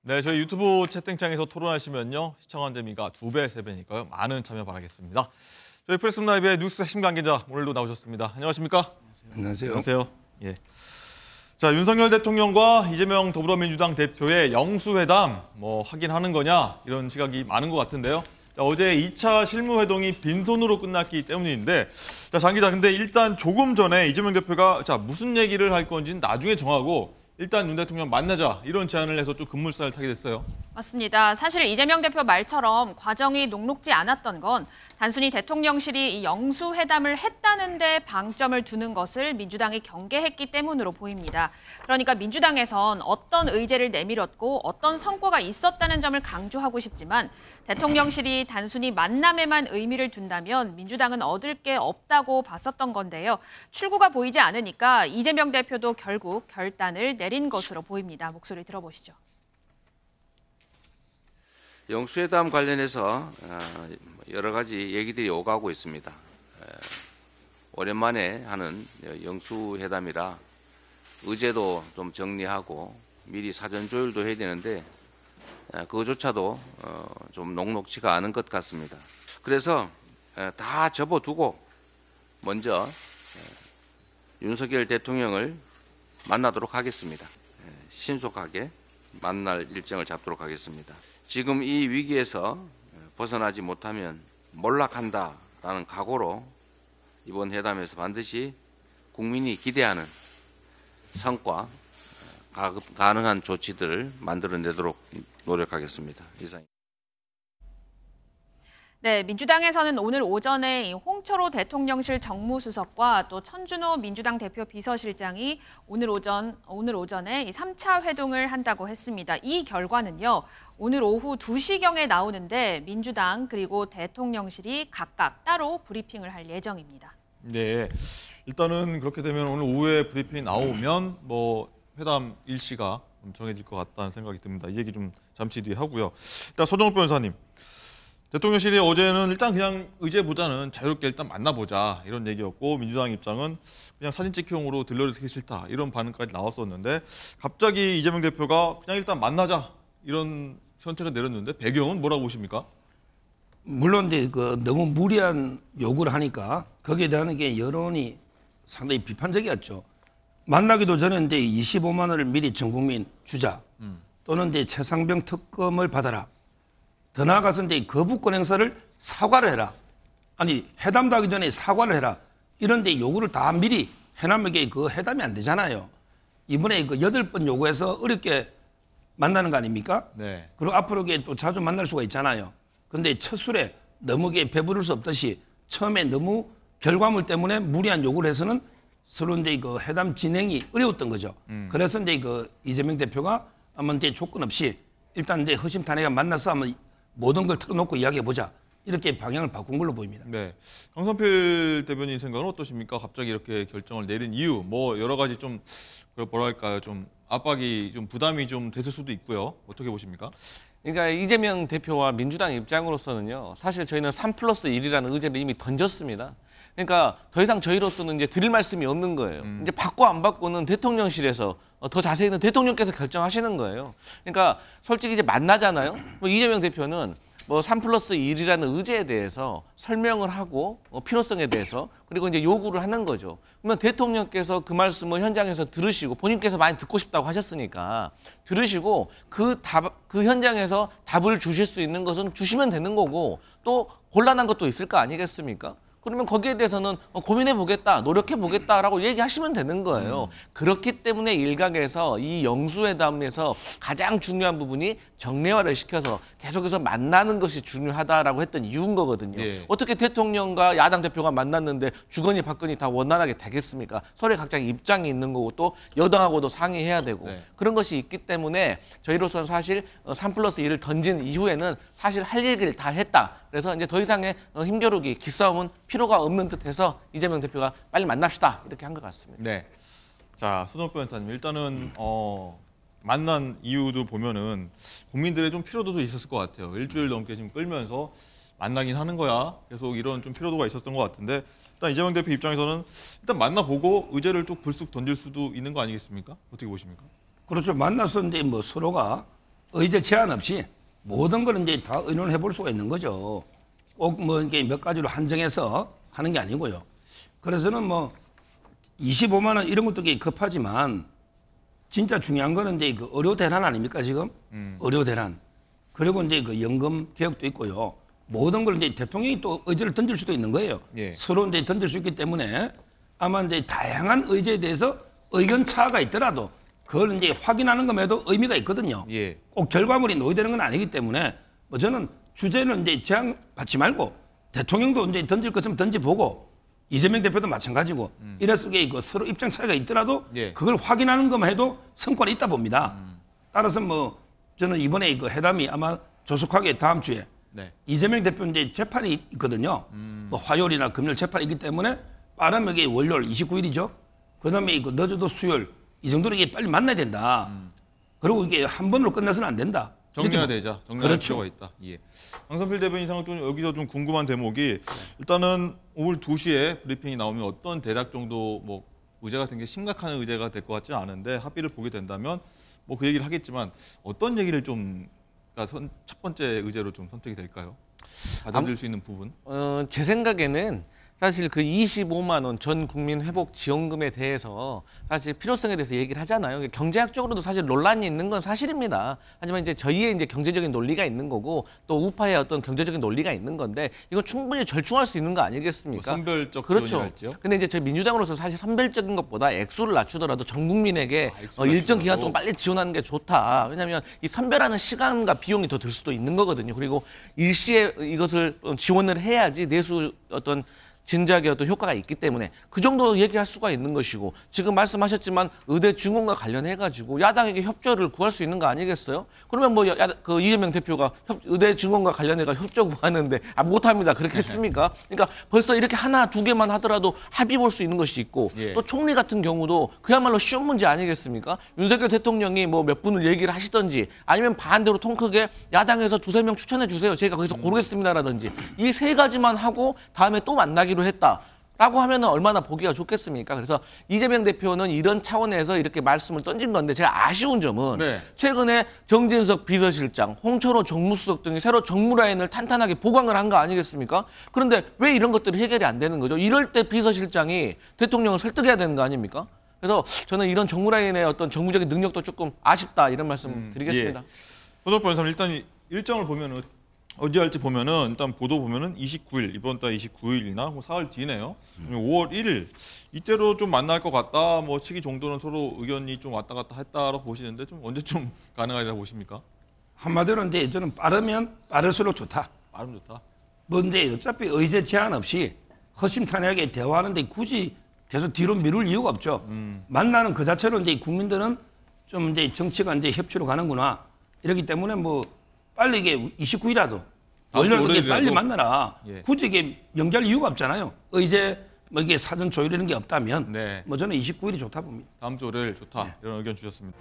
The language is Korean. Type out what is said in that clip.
네, 저희 유튜브 채팅창에서 토론하시면요. 시청한 재미가 2배, 3배니까요. 많은 참여 바라겠습니다. 저희 프레스룸 라이브의 뉴스 핵심 관계자 오늘도 나오셨습니다. 안녕하십니까? 안녕하세요. 안녕하세요. 예. 자, 윤석열 대통령과 이재명 더불어민주당 대표의 영수회담 확인하는 거냐 이런 시각이 많은 것 같은데요. 자, 어제 2차 실무회동이 빈손으로 끝났기 때문인데 자, 장 기자, 근데 일단 조금 전에 이재명 대표가 자, 무슨 얘기를 할 건지는 나중에 정하고 일단 윤 대통령 만나자 이런 제안을 해서 좀 급물살을 타게 됐어요. 맞습니다. 사실 이재명 대표 말처럼 과정이 녹록지 않았던 건 단순히 대통령실이 이 영수회담을 했다는데 방점을 두는 것을 민주당이 경계했기 때문으로 보입니다. 그러니까 민주당에선 어떤 의제를 내밀었고 어떤 성과가 있었다는 점을 강조하고 싶지만 대통령실이 단순히 만남에만 의미를 둔다면 민주당은 얻을 게 없다고 봤었던 건데요. 출구가 보이지 않으니까 이재명 대표도 결국 결단을 내린 것으로 보입니다. 목소리 들어보시죠. 영수회담 관련해서 여러 가지 얘기들이 오가고 있습니다. 오랜만에 하는 영수회담이라 의제도 좀 정리하고 미리 사전 조율도 해야 되는데 그거조차도 좀 녹록지가 않은 것 같습니다. 그래서 다 접어두고 먼저 윤석열 대통령을 만나도록 하겠습니다. 신속하게 만날 일정을 잡도록 하겠습니다. 지금 이 위기에서 벗어나지 못하면 몰락한다라는 각오로 이번 회담에서 반드시 국민이 기대하는 성과, 가능한 조치들을 만들어내도록 노력하겠습니다. 이상입니다. 네, 민주당에서는 오늘 오전에 홍철호 대통령실 정무수석과 또 천준호 민주당 대표 비서실장이 오늘 오전에 이 3차 회동을 한다고 했습니다. 이 결과는요, 오늘 오후 2시경에 나오는데 민주당 그리고 대통령실이 각각 따로 브리핑을 할 예정입니다. 네, 일단은 그렇게 되면 오늘 오후에 브리핑이 나오면 회담 일시가 정해질 것 같다는 생각이 듭니다. 이 얘기 좀 잠시 뒤에 하고요. 일단 서정욱 변호사님. 대통령실이 어제는 일단 그냥 의제보다는 자유롭게 일단 만나보자 이런 얘기였고 민주당 입장은 그냥 사진 찍기용으로 들러리기 싫다 이런 반응까지 나왔었는데 갑자기 이재명 대표가 그냥 일단 만나자 이런 선택을 내렸는데 배경은 뭐라고 보십니까? 물론 이제 너무 무리한 요구를 하니까 거기에 대한 게 여론이 상당히 비판적이었죠. 만나기도 전에 이제 25만 원을 미리 전 국민 주자 또는 이제 최상병 특검을 받아라. 더 나아가서 이제 거부권 행사를 사과를 해라. 아니 회담도 하기 전에 사과를 해라. 이런 데 요구를 다 미리 해놓으면 그 회담이 안 되잖아요. 이번에 8번 요구해서 어렵게 만나는 거 아닙니까? 네. 그리고 앞으로 또 자주 만날 수가 있잖아요. 그런데 첫 술에 너무 배부를 수 없듯이 처음에 너무 결과물 때문에 무리한 요구를 해서는 서로 이제 회담 진행이 어려웠던 거죠. 그래서 이제 이재명 대표가 아마 이제 조건 없이 일단 이제 허심탄회하게 만나서 한번 모든 걸 털어놓고 이야기해보자. 이렇게 방향을 바꾼 걸로 보입니다. 네, 강성필 대변인 생각은 어떠십니까? 갑자기 이렇게 결정을 내린 이유, 여러 가지 좀 뭐랄까요, 좀 압박이 좀 부담이 좀 됐을 수도 있고요. 어떻게 보십니까? 그러니까 이재명 대표와 민주당 입장으로서는요, 사실 저희는 3+1이라는 의제를 이미 던졌습니다. 그러니까 더 이상 저희로서는 이제 드릴 말씀이 없는 거예요. 이제 받고 안 받고는 대통령실에서 더 자세히는 대통령께서 결정하시는 거예요. 그러니까 솔직히 이제 만나잖아요. 이재명 대표는 3+1이라는 의제에 대해서 설명을 하고 필요성에 대해서 그리고 이제 요구를 하는 거죠. 그러면 대통령께서 그 말씀을 현장에서 들으시고 본인께서 많이 듣고 싶다고 하셨으니까 들으시고 그 현장에서 답을 주실 수 있는 것은 주시면 되는 거고 또 곤란한 것도 있을 거 아니겠습니까? 그러면 거기에 대해서는 고민해보겠다, 노력해보겠다라고 얘기하시면 되는 거예요. 그렇기 때문에 일각에서 이 영수회담에서 가장 중요한 부분이 정례화를 시켜서 계속해서 만나는 것이 중요하다라고 했던 이유인 거거든요. 예. 어떻게 대통령과 야당 대표가 만났는데 주거니 받거니 다 원활하게 되겠습니까? 서로의 각자 입장이 있는 거고 또 여당하고도 상의해야 되고 네. 그런 것이 있기 때문에 저희로서는 사실 3+1을 던진 이후에는 사실 할 얘기를 다 했다. 그래서 이제 더 이상의 힘겨루기, 기싸움은 필요가 없는 듯해서 이재명 대표가 빨리 만납시다 이렇게 한 것 같습니다. 네. 자, 손정욱 변호사님, 일단은 만난 이유도 보면은 국민들의 좀 피로도도 있었을 것 같아요. 일주일 넘게 지금 끌면서 만나긴 하는 거야. 계속 이런 좀 피로도가 있었던 것 같은데 일단 이재명 대표 입장에서는 일단 만나보고 의제를 쭉 불쑥 던질 수도 있는 거 아니겠습니까? 어떻게 보십니까? 그렇죠. 만나서 이제 서로가 의제 제한 없이 모든 걸 이제 다 의논해 볼 수가 있는 거죠. 꼭 뭐 이게 몇 가지로 한정해서 하는 게 아니고요. 그래서는 뭐 25만 원 이런 것도 꽤 급하지만 진짜 중요한 거는 이제 그 의료 대란 아닙니까 지금? 의료 대란. 그리고 이제 그 연금 개혁도 있고요. 모든 걸 이제 대통령이 또 의제를 던질 수도 있는 거예요. 예. 서로 이제 던질 수 있기 때문에 아마 이제 다양한 의제에 대해서 의견 차가 있더라도 그걸 이제 확인하는 것에도 의미가 있거든요. 예. 꼭 결과물이 노이되는 건 아니기 때문에 뭐 저는 주제는 이제 제한 받지 말고 대통령도 이제 던질 것은 던져보고 이재명 대표도 마찬가지고 이래서 그 서로 입장 차이가 있더라도 예. 그걸 확인하는 것만 해도 성과는 있다 봅니다. 따라서 뭐 저는 이번에 그 회담이 아마 조속하게 다음 주에 네. 이재명 대표 이제 재판이 있거든요. 뭐 화요일이나 금요일 재판이 있기 때문에 빠르면 이게 월요일 29일이죠. 그다음에 이거 늦어도 수요일 이 정도로 이게 빨리 만나야 된다. 그리고 이게 한 번으로 끝나서는 안 된다. 정리가 이렇게 되자. 정리할 그렇죠. 필요가 있다. 예. 황선필 대변인 생각도 여기서 좀 궁금한 대목이 일단은 오늘 2시에 브리핑이 나오면 어떤 대략 정도 뭐 의제 같은 게 심각한 의제가 될 것 같지는 않은데 합의를 보게 된다면 뭐 그 얘기를 하겠지만 어떤 얘기를 좀 그러니까 첫 번째 의제로 좀 선택이 될까요? 받아들일 수 있는 부분. 제 생각에는 사실 그 25만 원 전 국민 회복 지원금에 대해서 사실 필요성에 대해서 얘기를 하잖아요. 경제학적으로도 사실 논란이 있는 건 사실입니다. 하지만 이제 저희의 이제 경제적인 논리가 있는 거고 또 우파의 어떤 경제적인 논리가 있는 건데 이건 충분히 절충할 수 있는 거 아니겠습니까? 뭐 선별적 그렇죠. 지원이랄지요? 근데 이제 저희 민주당으로서 사실 선별적인 것보다 액수를 낮추더라도 전 국민에게 액수를 일정 기간 낮추더라도. 동안 빨리 지원하는 게 좋다. 왜냐하면 이 선별하는 시간과 비용이 더 들 수도 있는 거거든요. 그리고 일시에 이것을 지원을 해야지 내수 어떤 진작에 어떤 효과가 있기 때문에 그 정도 얘기할 수가 있는 것이고 지금 말씀하셨지만 의대 증원과 관련해 가지고 야당에게 협조를 구할 수 있는 거 아니겠어요? 그러면 뭐 그 이재명 대표가 의대 증원과 관련해가 협조 구하는데 못합니다. 그렇게 했습니까? 그러니까 벌써 이렇게 하나 두 개만 하더라도 합의 볼 수 있는 것이 있고 예. 또 총리 같은 경우도 그야말로 쉬운 문제 아니겠습니까? 윤석열 대통령이 뭐 몇 분을 얘기를 하시던지 아니면 반대로 통 크게 야당에서 두세 명 추천해 주세요. 제가 거기서 고르겠습니다라든지 이 세 가지만 하고 다음에 또 만나기로 했다라고 하면은 얼마나 보기가 좋겠습니까? 그래서 이재명 대표는 이런 차원에서 이렇게 말씀을 던진 건데 제가 아쉬운 점은 네. 최근에 정진석 비서실장, 홍철호 정무수석 등이 새로 정무 라인을 탄탄하게 보강을 한 거 아니겠습니까? 그런데 왜 이런 것들이 해결이 안 되는 거죠? 이럴 때 비서실장이 대통령을 설득해야 되는 거 아닙니까? 그래서 저는 이런 정무 라인의 어떤 정무적인 능력도 조금 아쉽다 이런 말씀 드리겠습니다. 서정욱 변호사님 일단 이 일정을 보면은 언제 할지 보면은 일단 보도 보면은 29일 이번 달 29일이나 뭐 사흘 뒤네요. 5월 1일 이때로 좀 만날 것 같다. 뭐 시기 정도는 서로 의견이 좀 왔다 갔다 했다라고 보시는데 좀 언제쯤 가능하리라고 보십니까? 한마디로 이제 저는 빠르면 빠를수록 좋다. 말은 좋다. 뭐 근데 어차피 의제 제한 없이 허심탄회하게 대화하는데 굳이 계속 뒤로 미룰 이유가 없죠. 만나는 그 자체로 이제 국민들은 좀 이제 정치가 이제 협치로 가는구나. 이렇기 때문에 뭐 빨리 이게 29일이라도 원래는 이게 빨리 만나라. 예. 굳이 이게 연기할 이유가 없잖아요. 의제 뭐 이게 사전 조율 이런 게 없다면 네. 뭐 저는 29일이 좋다 봅니다. 다음 주 월요일 좋다 이런 의견 주셨습니다.